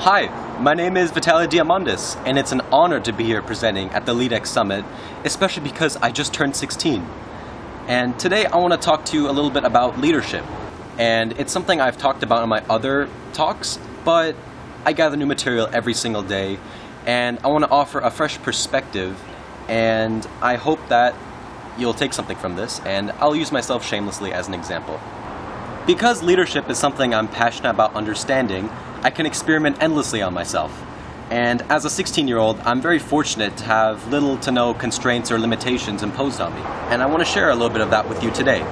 Hi, my name is Vitale Diamandis, and it's an honor to be here presenting at the LEADx Summit, especially because I just turned 16. And today I want to talk to you a little bit about leadership. And it's something I've talked about in my other talks, but I gather new material every single day, and I want to offer a fresh perspective, and I hope that you'll take something from this, and I'll use myself shamelessly as an example. Because leadership is something I'm passionate about understanding, I can experiment endlessly on myself. And as a 16-year-old, I'm very fortunate to have little to no constraints or limitations imposed on me. And I want to share a little bit of that with you today.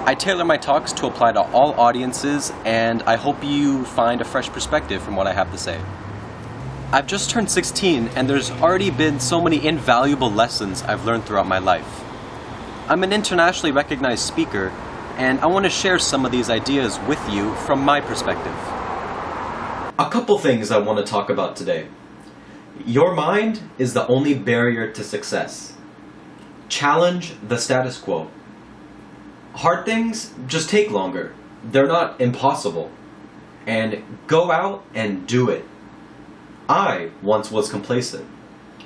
I tailor my talks to apply to all audiences, and I hope you find a fresh perspective from what I have to say. I've just turned 16, and there's already been so many invaluable lessons I've learned throughout my life. I'm an internationally recognized speaker, and I want to share some of these ideas with you from my perspective. A couple things I want to talk about today. Your mind is the only barrier to success. Challenge the status quo. Hard things just take longer. They're not impossible. And go out and do it. I once was complacent.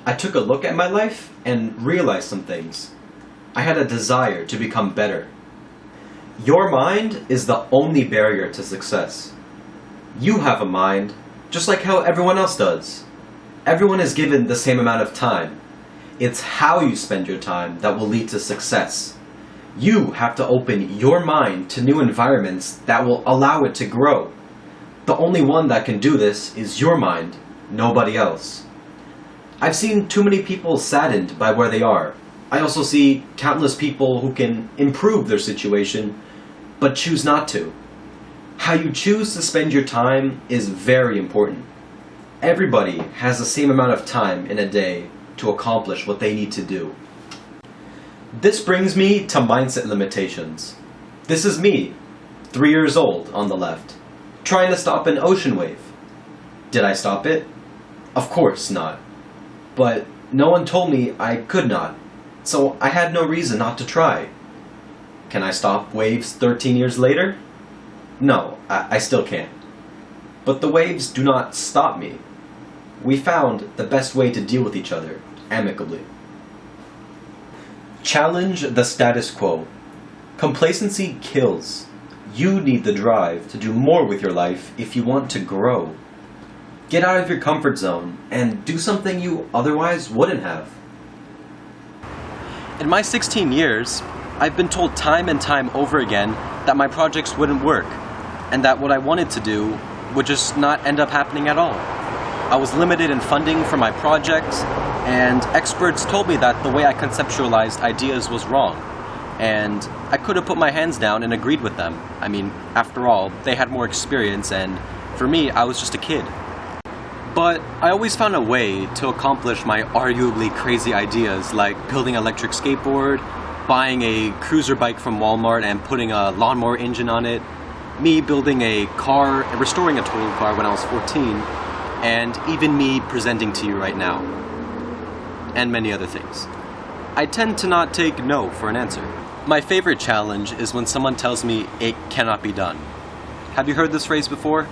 I took a look at my life and realized some things. I had a desire to become better. Your mind is the only barrier to success. You have a mind, just like how everyone else does. Everyone is given the same amount of time. It's how you spend your time that will lead to success. You have to open your mind to new environments that will allow it to grow. The only one that can do this is your mind, nobody else. I've seen too many people saddened by where they are. I also see countless people who can improve their situation, but choose not to. How you choose to spend your time is very important. Everybody has the same amount of time in a day to accomplish what they need to do. This brings me to mindset limitations. This is me, 3 years old on the left, trying to stop an ocean wave. Did I stop it? Of course not. But no one told me I could not, so I had no reason not to try. Can I stop waves 13 years later? No, I still can't. But the waves do not stop me. We found the best way to deal with each other, amicably. Challenge the status quo. Complacency kills. You need the drive to do more with your life if you want to grow. Get out of your comfort zone and do something you otherwise wouldn't have. In my 16 years, I've been told time and time over again that my projects wouldn't work, and that what I wanted to do would just not end up happening at all. I was limited in funding for my projects, and experts told me that the way I conceptualized ideas was wrong, and I could have put my hands down and agreed with them. I mean, after all, they had more experience, and for me, I was just a kid. But I always found a way to accomplish my arguably crazy ideas, like building an electric skateboard, buying a cruiser bike from Walmart and putting a lawnmower engine on it, me building a car and restoring a totaled car when I was 14, and even me presenting to you right now, and many other things. I tend to not take no for an answer. My favorite challenge is when someone tells me it cannot be done. Have you heard this phrase before?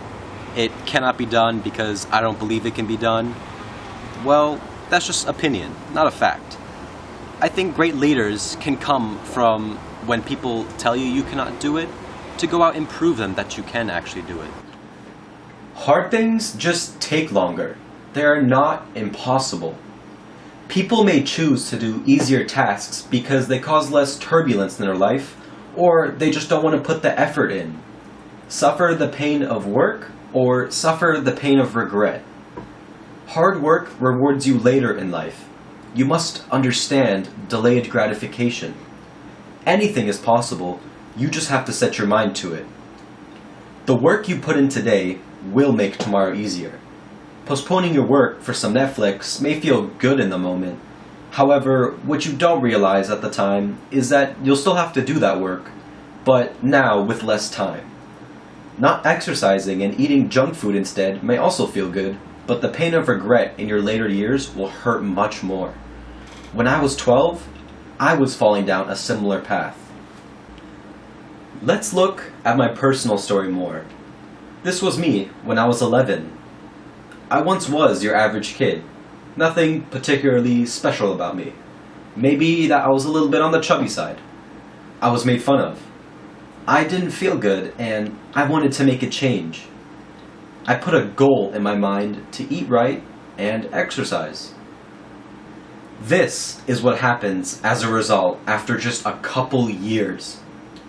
It cannot be done because I don't believe it can be done. Well, that's just opinion, not a fact. I think great leaders can come from when people tell you you cannot do it, to go out and prove them that you can actually do it. Hard things just take longer. They are not impossible. People may choose to do easier tasks because they cause less turbulence in their life, or they just don't want to put the effort in. Suffer the pain of work, or suffer the pain of regret. Hard work rewards you later in life. You must understand delayed gratification. Anything is possible, you just have to set your mind to it. The work you put in today will make tomorrow easier. Postponing your work for some Netflix may feel good in the moment. However, what you don't realize at the time is that you'll still have to do that work, but now with less time. Not exercising and eating junk food instead may also feel good, but the pain of regret in your later years will hurt much more. When I was 12, I was falling down a similar path. Let's look at my personal story more. This was me when I was 11. I once was your average kid. Nothing particularly special about me. Maybe that I was a little bit on the chubby side. I was made fun of. I didn't feel good, and I wanted to make a change. I put a goal in my mind to eat right and exercise. This is what happens as a result after just a couple years.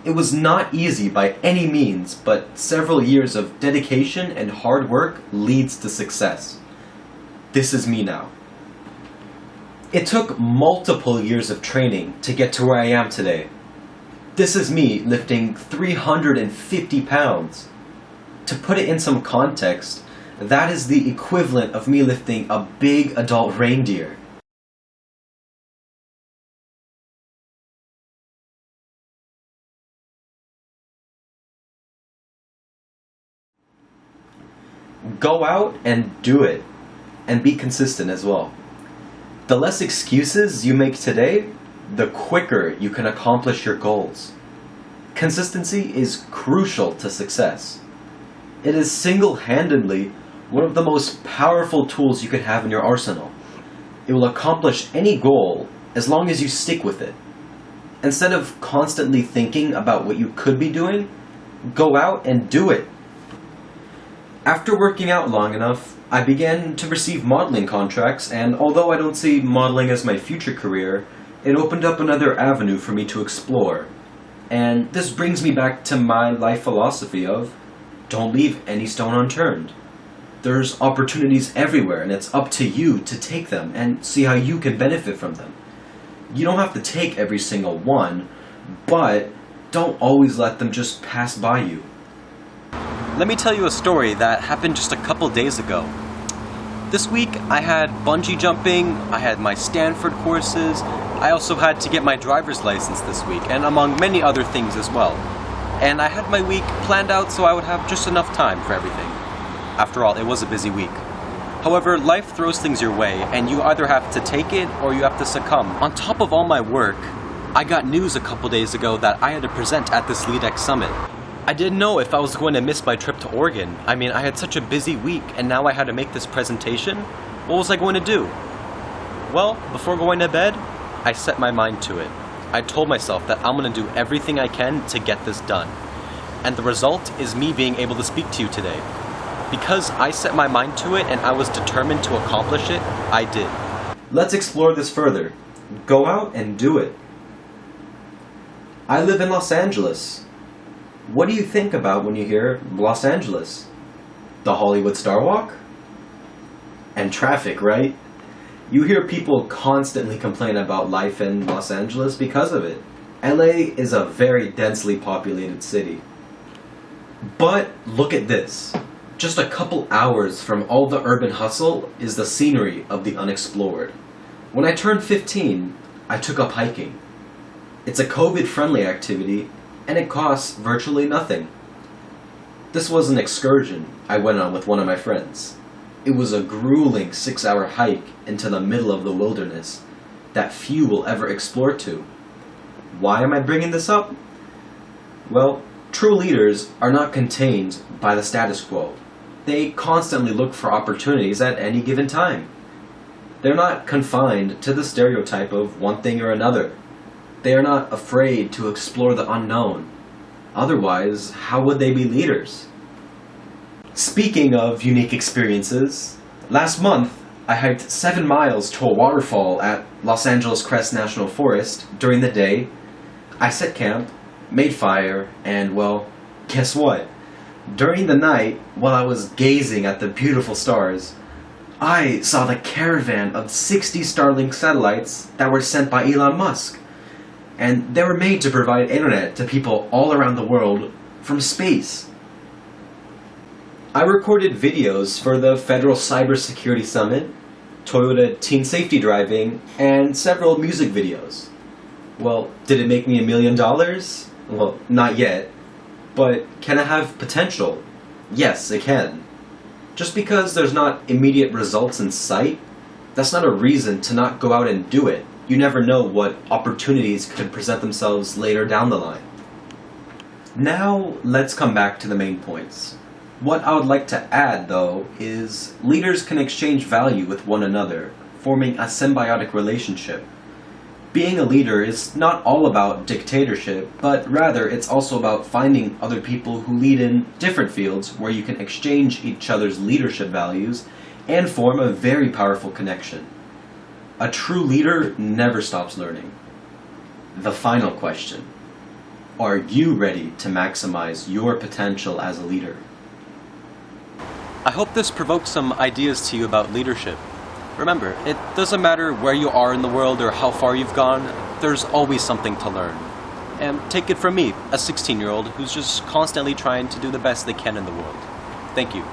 It was not easy by any means, but several years of dedication and hard work leads to success. This is me now. It took multiple years of training to get to where I am today. This is me lifting 350 pounds. To put it in some context, that is the equivalent of me lifting a big adult reindeer. Go out and do it, and be consistent as well. The less excuses you make today, the quicker you can accomplish your goals. Consistency is crucial to success. It is single-handedly one of the most powerful tools you could have in your arsenal. It will accomplish any goal as long as you stick with it. Instead of constantly thinking about what you could be doing, go out and do it. After working out long enough, I began to receive modeling contracts, and although I don't see modeling as my future career, it opened up another avenue for me to explore. And this brings me back to my life philosophy of, don't leave any stone unturned. There's opportunities everywhere, and it's up to you to take them and see how you can benefit from them. You don't have to take every single one, but don't always let them just pass by you. Let me tell you a story that happened just a couple days ago. This week I had bungee jumping, I had my Stanford courses, I also had to get my driver's license this week, and among many other things as well. And I had my week planned out so I would have just enough time for everything. After all, it was a busy week. However, life throws things your way, and you either have to take it or you have to succumb. On top of all my work, I got news a couple days ago that I had to present at this LEADx Summit. I didn't know if I was going to miss my trip to Oregon. I mean, I had such a busy week, and now I had to make this presentation. What was I going to do? Well, before going to bed, I set my mind to it. I told myself that I'm going to do everything I can to get this done. And the result is me being able to speak to you today. Because I set my mind to it and I was determined to accomplish it, I did. Let's explore this further. Go out and do it. I live in Los Angeles. What do you think about when you hear Los Angeles? The Hollywood Star Walk? And traffic, right? You hear people constantly complain about life in Los Angeles because of it. LA is a very densely populated city. But look at this. Just a couple hours from all the urban hustle is the scenery of the unexplored. When I turned 15, I took up hiking. It's a COVID-friendly activity, and it costs virtually nothing. This was an excursion I went on with one of my friends. It was a grueling 6-hour hike into the middle of the wilderness that few will ever explore to. Why am I bringing this up? Well, true leaders are not contained by the status quo. They constantly look for opportunities at any given time. They're not confined to the stereotype of one thing or another. They are not afraid to explore the unknown. Otherwise, how would they be leaders? Speaking of unique experiences, last month I hiked 7 miles to a waterfall at Los Angeles Crest National Forest during the day. I set camp, made fire, and well, guess what? During the night, while I was gazing at the beautiful stars, I saw the caravan of 60 Starlink satellites that were sent by Elon Musk. And they were made to provide internet to people all around the world from space. I recorded videos for the Federal Cybersecurity Summit, Toyota Teen Safety Driving, and several music videos. Well, did it make me $1 million? Well, not yet. But can it have potential? Yes, it can. Just because there's not immediate results in sight, that's not a reason to not go out and do it. You never know what opportunities could present themselves later down the line. Now, let's come back to the main points. What I would like to add, though, is leaders can exchange value with one another, forming a symbiotic relationship. Being a leader is not all about dictatorship, but rather it's also about finding other people who lead in different fields where you can exchange each other's leadership values and form a very powerful connection. A true leader never stops learning. The final question: are you ready to maximize your potential as a leader? I hope this provoked some ideas to you about leadership. Remember, it doesn't matter where you are in the world or how far you've gone, there's always something to learn. And take it from me, a 16-year-old who's just constantly trying to do the best they can in the world. Thank you.